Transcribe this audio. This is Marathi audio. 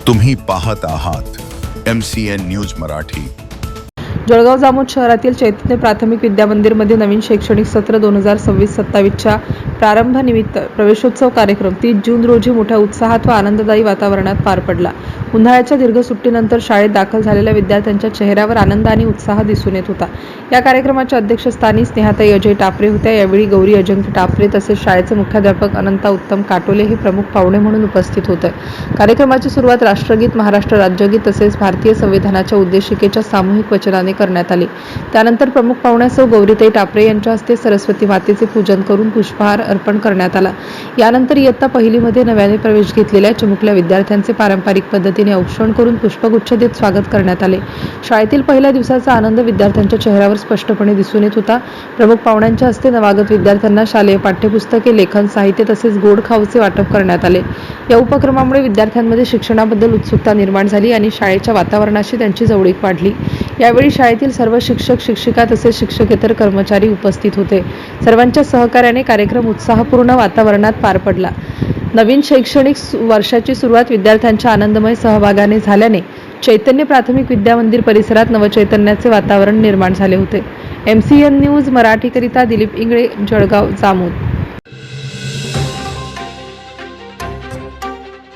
तुम्ही पाहत आहात MCN न्यूज मराठी। जळगाव जामोद शहरातील चैतन्य प्राथमिक विद्यामंदिरमध्ये नवीन शैक्षणिक सत्र 2026-27च्या प्रारंभानिमित्त प्रवेशोत्सव कार्यक्रम 30 जून रोजी मोठ्या उत्साहात व आनंददायी वातावरणात पार पडला। उन्हाळ्याच्या दीर्घ सुट्टीनंतर शाळेत दाखल झालेल्या विद्यार्थ्यांच्या चेहऱ्यावर आनंद आणि उत्साह दिसून येत होता। या कार्यक्रमाच्या अध्यक्षस्थानी स्नेहाताई अजय टापरे होत्या। यावेळी गौरी अजंक्य टापरे तसेच शाळेचे मुख्याध्यापक अनंता उत्तम काटोले हे प्रमुख पाहुणे म्हणून उपस्थित होते। कार्यक्रमाची सुरुवात राष्ट्रगीत, महाराष्ट्र राज्यगीत तसेच भारतीय संविधानाच्या उद्देशिकेच्या सामूहिक वचनाने करण्यात आले। त्यानंतर प्रमुख पाहुण्यासह गौरीताई टापरे यांच्या हस्ते सरस्वती मातेचे पूजन करून पुष्पहार अर्पण करण्यात आला। यानंतर इयत्ता पहिलीमध्ये नव्याने प्रवेश घेतलेल्या चिमुकल्या विद्यार्थ्यांचे पारंपरिक पद्धतीने औक्षण करून पुष्पगुच्छ देत स्वागत करण्यात आले। शाळेतील पहिल्या दिवसाचा आनंद विद्यार्थ्यांच्या चेहऱ्यावर स्पष्टपणे दिसून येत होता। प्रमुख पाहुण्यांच्या हस्ते नवागत विद्यार्थ्यांना शालेय पाठ्यपुस्तके, लेखन साहित्य तसेच गोड खाऊचे वाटप करण्यात आले। या उपक्रमामुळे विद्यार्थ्यांमध्ये शिक्षणाबद्दल उत्सुकता निर्माण झाली आणि शाळेच्या वातावरणाशी त्यांची जवळीक वाढली। यावेळी शाळेतील सर्व शिक्षक, शिक्षिका तसेच शिक्षकेतर कर्मचारी उपस्थित होते। सर्वांच्या सहकार्याने कार्यक्रम उत्साहपूर्ण वातावरणात पार पडला। नवीन शैक्षणिक वर्षाची सुरुवात विद्यार्थ्यांच्या आनंदमय सहभागाने झाल्याने चैतन्य प्राथमिक विद्यामंदिर परिसरात नवचैतन्याचे वातावरण निर्माण झाले होते। MCN न्यूज मराठीकरिता दिलीप इंगळे, जळगाव जामोद।